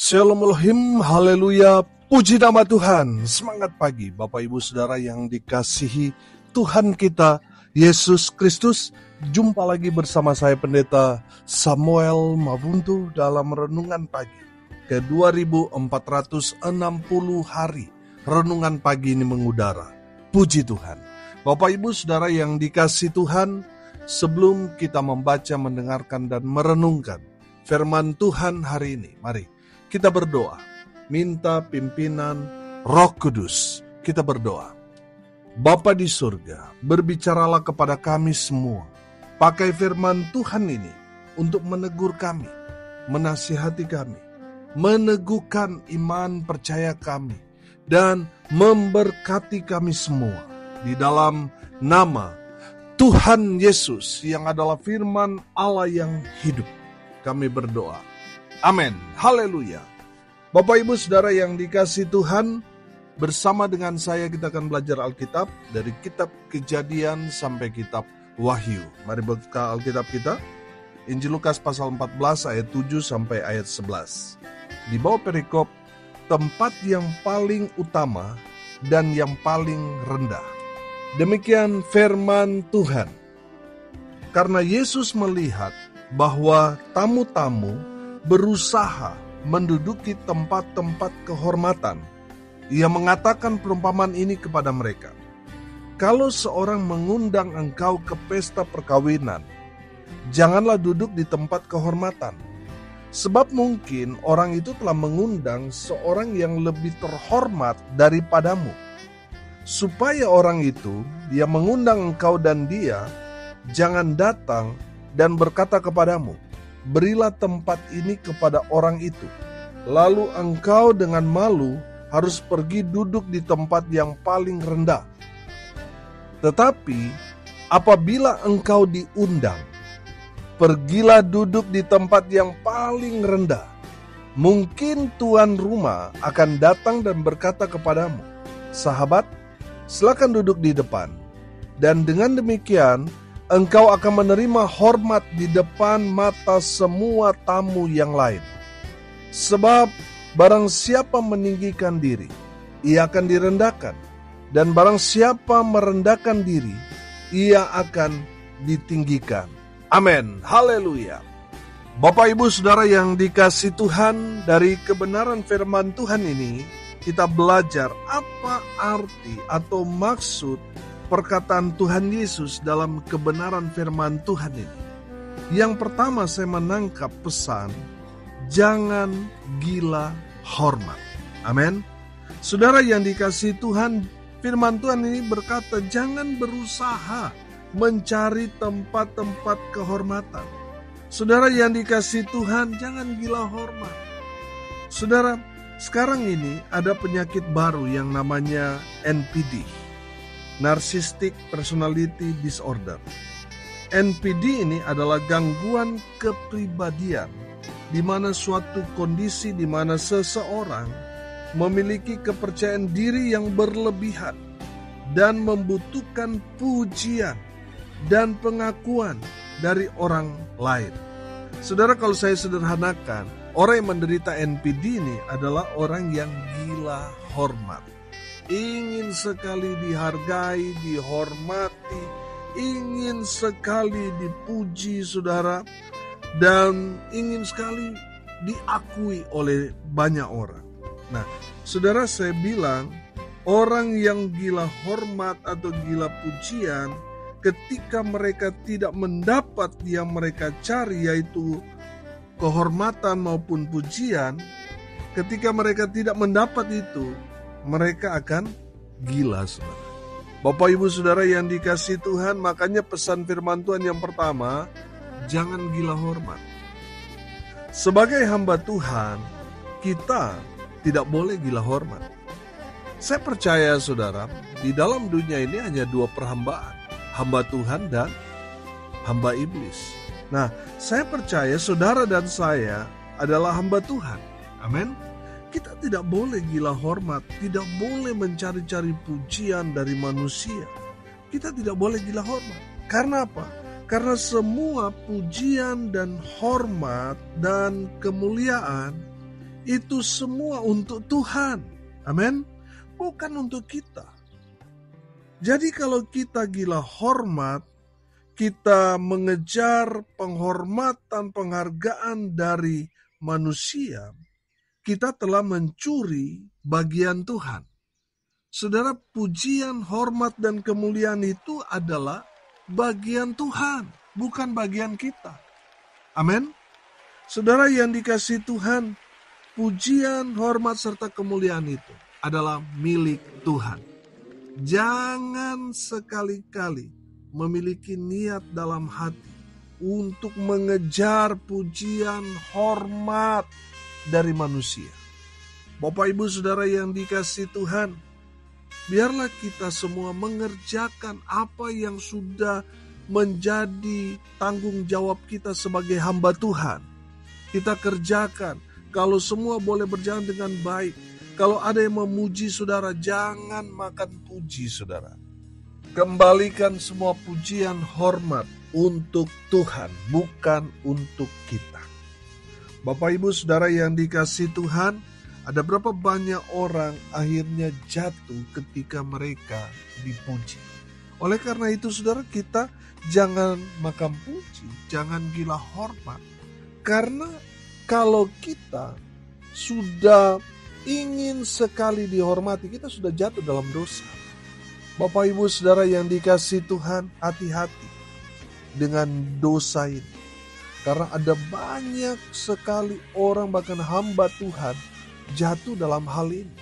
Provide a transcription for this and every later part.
Shalom Elohim, haleluya, puji nama Tuhan. Semangat pagi Bapak Ibu Saudara yang dikasihi Tuhan kita Yesus Kristus. Jumpa lagi bersama saya Pendeta Samuel Mabuntu dalam Renungan Pagi ke 2460 hari. Renungan pagi ini mengudara. Puji Tuhan. Bapak Ibu Saudara yang dikasihi Tuhan, sebelum kita membaca, mendengarkan dan merenungkan firman Tuhan hari ini, mari kita berdoa, minta pimpinan Roh Kudus. Kita berdoa. Bapa di surga, berbicaralah kepada kami semua. Pakai firman Tuhan ini untuk menegur kami, menasihati kami, meneguhkan iman percaya kami, dan memberkati kami semua. Di dalam nama Tuhan Yesus yang adalah firman Allah yang hidup, kami berdoa. Amin. Haleluya. Bapak Ibu Saudara yang dikasihi Tuhan, bersama dengan saya kita akan belajar Alkitab dari kitab Kejadian sampai kitab Wahyu. Mari buka Alkitab kita. Injil Lukas pasal 14 ayat 7 sampai ayat 11. Di bawah perikop, tempat yang paling utama dan yang paling rendah. Demikian firman Tuhan. Karena Yesus melihat bahwa tamu-tamu berusaha menduduki tempat-tempat kehormatan, Ia mengatakan perumpamaan ini kepada mereka. Kalau seorang mengundang engkau ke pesta perkawinan, janganlah duduk di tempat kehormatan. Sebab mungkin orang itu telah mengundang seorang yang lebih terhormat daripadamu. Supaya orang itu, dia mengundang engkau dan dia, jangan datang dan berkata kepadamu, berilah tempat ini kepada orang itu. Lalu engkau dengan malu harus pergi duduk di tempat yang paling rendah. Tetapi apabila engkau diundang, pergilah duduk di tempat yang paling rendah. Mungkin tuan rumah akan datang dan berkata kepadamu, sahabat, silakan duduk di depan. Dan dengan demikian, engkau akan menerima hormat di depan mata semua tamu yang lain. Sebab barang siapa meninggikan diri, ia akan direndahkan. Dan barang siapa merendahkan diri, ia akan ditinggikan. Amin. Haleluya. Bapak Ibu Saudara yang dikasihi Tuhan, dari kebenaran firman Tuhan ini, kita belajar apa arti atau maksud perkataan Tuhan Yesus dalam kebenaran firman Tuhan ini. Yang pertama saya menangkap pesan, jangan gila hormat. Amin. Saudara yang dikasihi Tuhan, firman Tuhan ini berkata, jangan berusaha mencari tempat-tempat kehormatan. Saudara yang dikasihi Tuhan, jangan gila hormat. Saudara, sekarang ini ada penyakit baru yang namanya NPD. Narcissistic Personality Disorder. NPD ini adalah gangguan kepribadian, di mana suatu kondisi di mana seseorang memiliki kepercayaan diri yang berlebihan dan membutuhkan pujian dan pengakuan dari orang lain. Saudara, kalau saya sederhanakan, orang yang menderita NPD ini adalah orang yang gila hormat. Ingin sekali dihargai, dihormati, ingin sekali dipuji saudara, dan ingin sekali diakui oleh banyak orang. Nah, saudara, saya bilang orang yang gila hormat atau gila pujian, ketika mereka tidak mendapat yang mereka cari, yaitu kehormatan maupun pujian, ketika mereka tidak mendapat itu, mereka akan gila, saudara. Bapak Ibu Saudara yang dikasihi Tuhan, makanya pesan firman Tuhan yang pertama, jangan gila hormat. Sebagai hamba Tuhan, kita tidak boleh gila hormat. Saya percaya saudara, di dalam dunia ini hanya dua perhambaan, hamba Tuhan dan hamba iblis. Nah, saya percaya saudara dan saya adalah hamba Tuhan. Amin. Kita tidak boleh gila hormat, tidak boleh mencari-cari pujian dari manusia. Kita tidak boleh gila hormat. Karena apa? Karena semua pujian dan hormat dan kemuliaan Itu semua untuk Tuhan. Amin. Bukan untuk kita. Jadi kalau kita gila hormat, kita mengejar penghormatan, penghargaan dari manusia, kita telah mencuri bagian Tuhan. Saudara, pujian, hormat, dan kemuliaan itu adalah bagian Tuhan, bukan bagian kita. Amin. Saudara yang dikasihi Tuhan, pujian, hormat, serta kemuliaan itu adalah milik Tuhan. Jangan sekali-kali memiliki niat dalam hati untuk mengejar pujian, hormat dari manusia. Bapak, Ibu, Saudara yang dikasihi Tuhan, biarlah kita semua mengerjakan apa yang sudah menjadi tanggung jawab kita sebagai hamba Tuhan. Kita kerjakan. Kalau semua boleh berjalan dengan baik. Kalau ada yang memuji saudara, jangan makan puji saudara. Kembalikan semua pujian, hormat untuk Tuhan, bukan untuk kita. Bapak, Ibu, Saudara yang dikasihi Tuhan, ada berapa banyak orang akhirnya jatuh ketika mereka dipuji. Oleh karena itu, saudara, kita jangan makan puji, jangan gila hormat. Karena kalau kita sudah ingin sekali dihormati, kita sudah jatuh dalam dosa. Bapak, Ibu, Saudara yang dikasihi Tuhan, hati-hati dengan dosa ini. Karena ada banyak sekali orang, bahkan hamba Tuhan, jatuh dalam hal ini.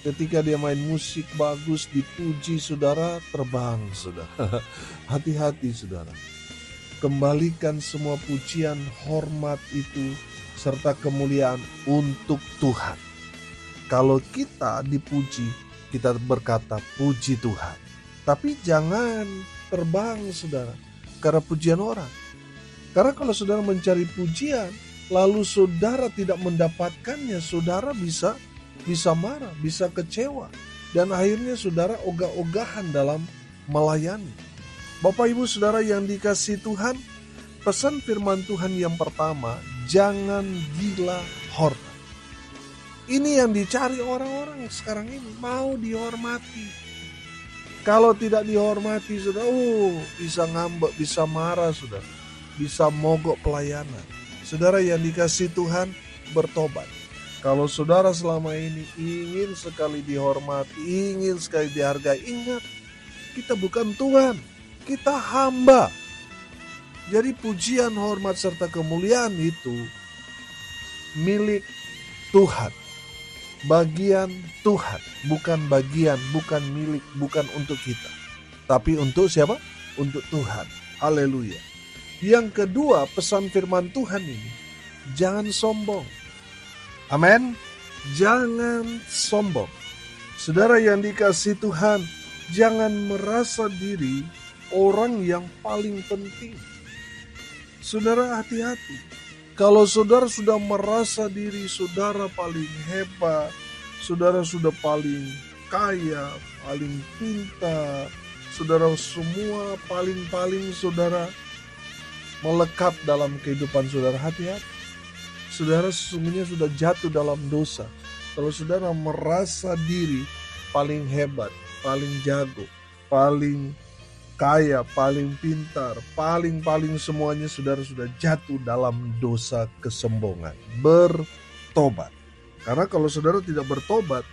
Ketika dia main musik bagus, dipuji, saudara, terbang, saudara. Hati-hati, saudara. Kembalikan semua pujian, hormat itu, serta kemuliaan untuk Tuhan. Kalau kita dipuji, kita berkata puji Tuhan. Tapi jangan terbang, saudara, karena pujian orang. Karena kalau saudara mencari pujian, lalu saudara tidak mendapatkannya, saudara bisa marah, bisa kecewa. Dan akhirnya saudara ogah-ogahan dalam melayani. Bapak, Ibu, Saudara yang dikasihi Tuhan, pesan firman Tuhan yang pertama, jangan gila hormat. Ini yang dicari orang-orang sekarang ini, mau dihormati. Kalau tidak dihormati, saudara, bisa ngambek, bisa marah, saudara. Bisa mogok pelayanan. Saudara yang dikasihi Tuhan, bertobat. Kalau saudara selama ini ingin sekali dihormati, ingin sekali dihargai, ingat, kita bukan Tuhan, kita hamba. Jadi pujian, hormat, serta kemuliaan itu milik Tuhan. Bagian Tuhan, bukan bagian, bukan milik, bukan untuk kita. Tapi untuk siapa? Untuk Tuhan. Haleluya. Yang kedua, pesan firman Tuhan ini, jangan sombong. Amin. Jangan sombong. Saudara yang dikasihi Tuhan, jangan merasa diri orang yang paling penting. Saudara, hati-hati. Kalau saudara sudah merasa diri saudara paling hebat, saudara sudah paling kaya, paling pintar, saudara semua paling saudara melekat dalam kehidupan saudara, hati-hati. Saudara sesungguhnya sudah jatuh dalam dosa. Kalau saudara merasa diri paling hebat, paling jago, paling kaya, paling pintar, paling semuanya, saudara sudah jatuh dalam dosa kesombongan. Bertobat. Karena kalau saudara tidak bertobat,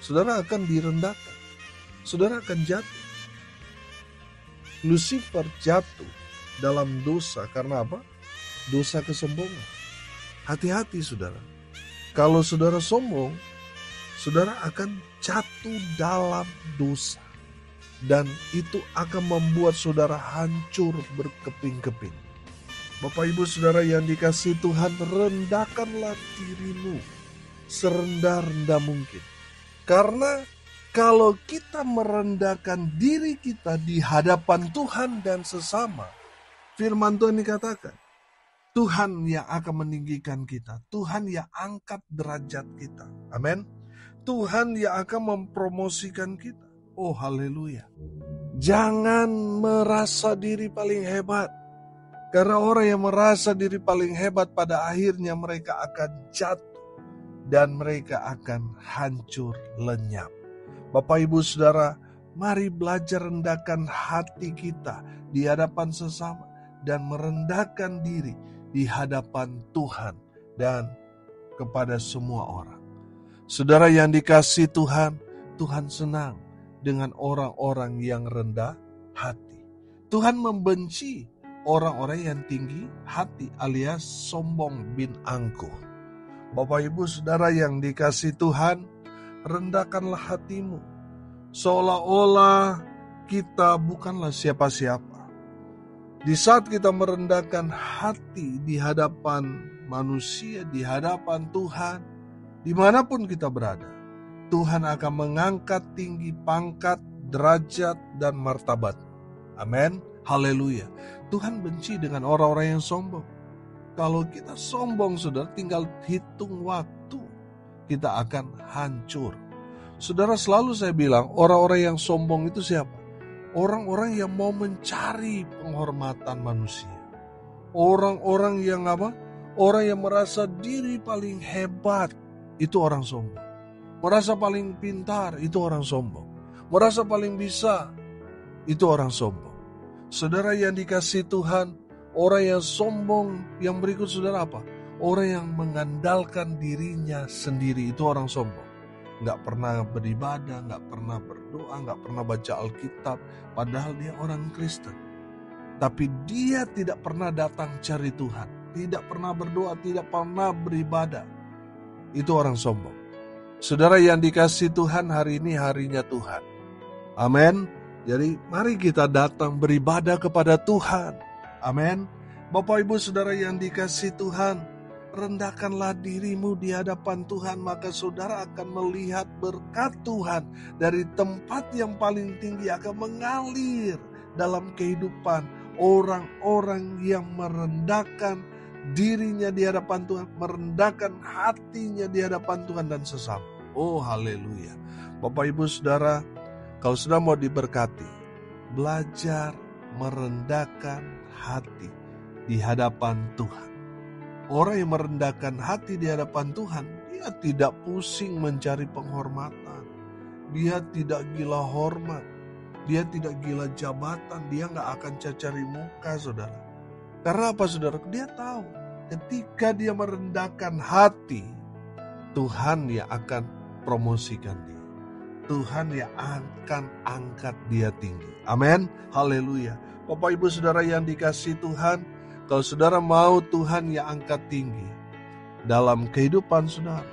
saudara akan direndahkan. Saudara akan jatuh. Lucifer jatuh dalam dosa karena apa? Dosa kesombongan. Hati-hati, saudara. Kalau saudara sombong, saudara akan jatuh dalam dosa. Dan itu akan membuat saudara hancur berkeping-keping. Bapak, Ibu, Saudara yang dikasihi Tuhan, rendahkanlah dirimu serendah-rendah mungkin. Karena kalau kita merendahkan diri kita di hadapan Tuhan dan sesama, firman Tuhan dikatakan, Tuhan yang akan meninggikan kita. Tuhan yang angkat derajat kita. Amin. Tuhan yang akan mempromosikan kita. Oh, haleluya. Jangan merasa diri paling hebat. Karena orang yang merasa diri paling hebat pada akhirnya mereka akan jatuh. dan mereka akan hancur lenyap. Bapak Ibu Saudara, mari belajar rendahkan hati kita di hadapan sesama dan merendahkan diri di hadapan Tuhan dan kepada semua orang. Saudara yang dikasihi Tuhan, Tuhan senang dengan orang-orang yang rendah hati. Tuhan membenci orang-orang yang tinggi hati alias sombong bin angkuh. Bapak Ibu Saudara yang dikasihi Tuhan, rendahkanlah hatimu. Seolah-olah kita bukanlah siapa-siapa. Di saat kita merendahkan hati di hadapan manusia, di hadapan Tuhan, dimanapun kita berada, Tuhan akan mengangkat tinggi pangkat, derajat, dan martabat. Amin. Haleluya. Tuhan benci dengan orang-orang yang sombong. Kalau kita sombong, saudara, tinggal hitung waktu, kita akan hancur. Saudara, selalu saya bilang, orang-orang yang sombong itu siapa? Orang-orang yang mau mencari penghormatan manusia. Orang-orang yang apa? Orang yang merasa diri paling hebat, itu orang sombong. Merasa paling pintar, itu orang sombong. Merasa paling bisa, itu orang sombong. Saudara yang dikasihi Tuhan, orang yang sombong yang berikut saudara apa? Orang yang mengandalkan dirinya sendiri, itu orang sombong. Gak pernah beribadah, gak pernah berdoa, gak pernah baca Alkitab, padahal dia orang Kristen. Tapi dia tidak pernah datang cari Tuhan, tidak pernah berdoa, tidak pernah beribadah. Itu orang sombong. Saudara yang dikasihi Tuhan, hari ini harinya Tuhan. Amin. Jadi mari kita datang beribadah kepada Tuhan. Amin. Bapak Ibu Saudara yang dikasihi Tuhan, rendahkanlah dirimu di hadapan Tuhan, maka saudara akan melihat berkat Tuhan dari tempat yang paling tinggi akan mengalir dalam kehidupan orang-orang yang merendahkan dirinya di hadapan Tuhan, merendahkan hatinya di hadapan Tuhan dan sesama. Oh haleluya. Bapak Ibu Saudara, kalau sudah mau diberkati, belajar merendahkan hati di hadapan Tuhan. Orang yang merendahkan hati di hadapan Tuhan, dia tidak pusing mencari penghormatan. Dia tidak gila hormat. Dia tidak gila jabatan. Dia gak akan cari muka, saudara. Karena apa, saudara? Dia tahu ketika dia merendahkan hati, Tuhan yang akan promosikan dia. Tuhan yang akan angkat dia tinggi. Amin. Haleluya. Bapak Ibu Saudara yang dikasihi Tuhan, kalau saudara mau Tuhan yang angkat tinggi dalam kehidupan saudara,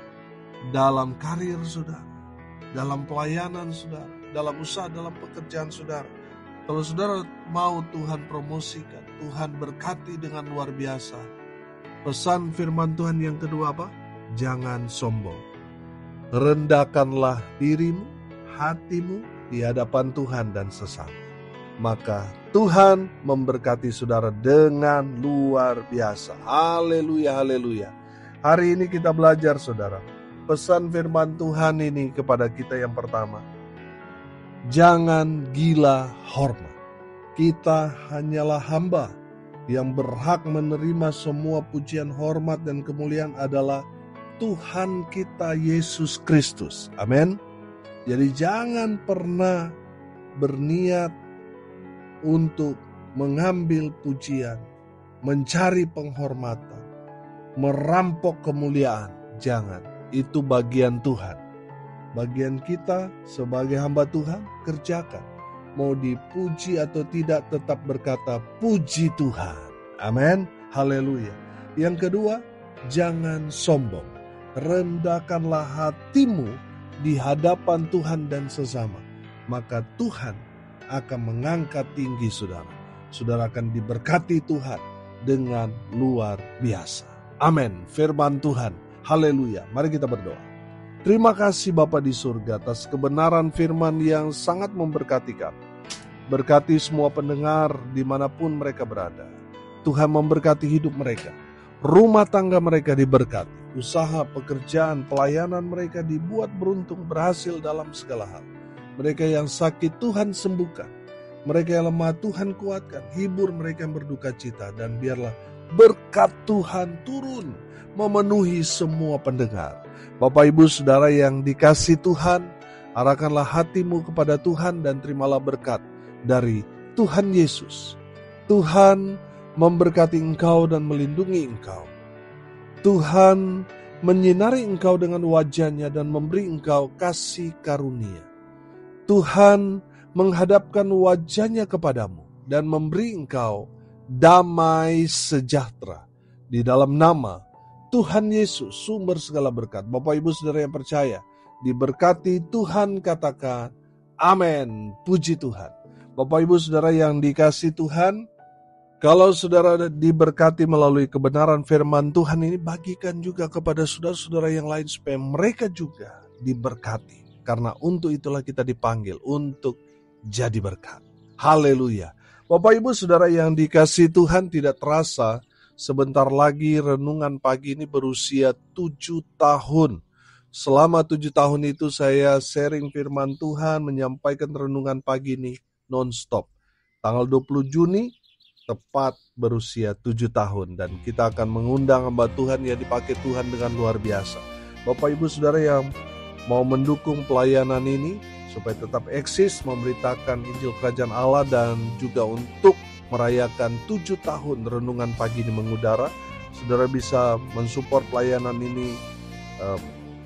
dalam karir saudara, dalam pelayanan saudara, dalam usaha, dalam pekerjaan saudara. Kalau saudara mau Tuhan promosikan, Tuhan berkati dengan luar biasa. Pesan firman Tuhan yang kedua apa? Jangan sombong. Rendahkanlah dirimu, hatimu di hadapan Tuhan dan sesama. Maka Tuhan memberkati saudara dengan luar biasa. Haleluya, haleluya. Hari ini kita belajar saudara. Pesan firman Tuhan ini kepada kita yang pertama. Jangan gila hormat. Kita hanyalah hamba. Yang berhak menerima semua pujian, hormat, dan kemuliaan adalah Tuhan kita Yesus Kristus. Amin. Jadi jangan pernah berniat untuk mengambil pujian, mencari penghormatan, merampok kemuliaan. Jangan. Itu bagian Tuhan. Bagian kita sebagai hamba Tuhan, kerjakan. Mau dipuji atau tidak, tetap berkata puji Tuhan. Amin. Haleluya. Yang kedua, jangan sombong. Rendahkanlah hatimu di hadapan Tuhan dan sesama. Maka Tuhan akan mengangkat tinggi saudara. Saudara akan diberkati Tuhan dengan luar biasa. Amin. Firman Tuhan. Haleluya. Mari kita berdoa. Terima kasih Bapa di surga atas kebenaran firman yang sangat memberkati kami. Berkati semua pendengar dimanapun mereka berada. Tuhan memberkati hidup mereka. Rumah tangga mereka diberkati. Usaha, pekerjaan, pelayanan mereka dibuat beruntung, berhasil dalam segala hal. Mereka yang sakit Tuhan sembuhkan. Mereka yang lemah Tuhan kuatkan. Hibur mereka yang berduka cita. Dan biarlah berkat Tuhan turun memenuhi semua pendengar. Bapak Ibu Saudara yang dikasihi Tuhan, arahkanlah hatimu kepada Tuhan dan terimalah berkat dari Tuhan Yesus. Tuhan memberkati engkau dan melindungi engkau. Tuhan menyinari engkau dengan wajah-Nya dan memberi engkau kasih karunia. Tuhan menghadapkan wajah-Nya kepadamu dan memberi engkau damai sejahtera. Di dalam nama Tuhan Yesus, sumber segala berkat. Bapak Ibu Saudara yang percaya, diberkati Tuhan, katakan amin. Puji Tuhan. Bapak Ibu Saudara yang dikasihi Tuhan, kalau saudara diberkati melalui kebenaran firman Tuhan ini, bagikan juga kepada saudara-saudara yang lain supaya mereka juga diberkati. Karena untuk itulah kita dipanggil untuk jadi berkat. Haleluya. Bapak Ibu Saudara yang dikasihi Tuhan, tidak terasa sebentar lagi renungan pagi ini berusia 7 tahun. Selama 7 tahun itu saya sharing firman Tuhan, menyampaikan renungan pagi ini non-stop. Tanggal 20 Juni tepat berusia 7 tahun. Dan kita akan mengundang hamba Tuhan yang dipakai Tuhan dengan luar biasa. Bapak Ibu Saudara yang mau mendukung pelayanan ini supaya tetap eksis, memberitakan Injil Kerajaan Allah dan juga untuk merayakan 7 tahun renungan pagi ini mengudara, saudara bisa mensupport pelayanan ini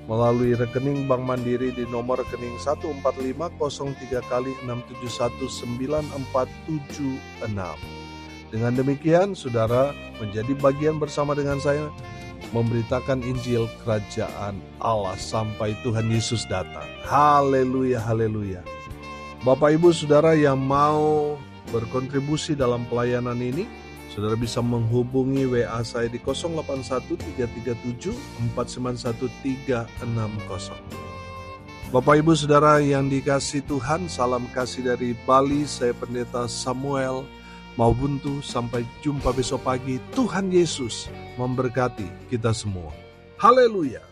melalui rekening Bank Mandiri di nomor rekening 14503 kali 6719476. Dengan demikian, saudara menjadi bagian bersama dengan saya memberitakan Injil Kerajaan Allah sampai Tuhan Yesus datang. Haleluya, haleluya. Bapak Ibu Saudara yang mau berkontribusi dalam pelayanan ini, saudara bisa menghubungi WA saya di 081337491360. Bapak Ibu Saudara yang dikasihi Tuhan, salam kasih dari Bali, saya Pendeta Samuel Maubuntu. Sampai jumpa besok pagi. Tuhan Yesus memberkati kita semua. Haleluya.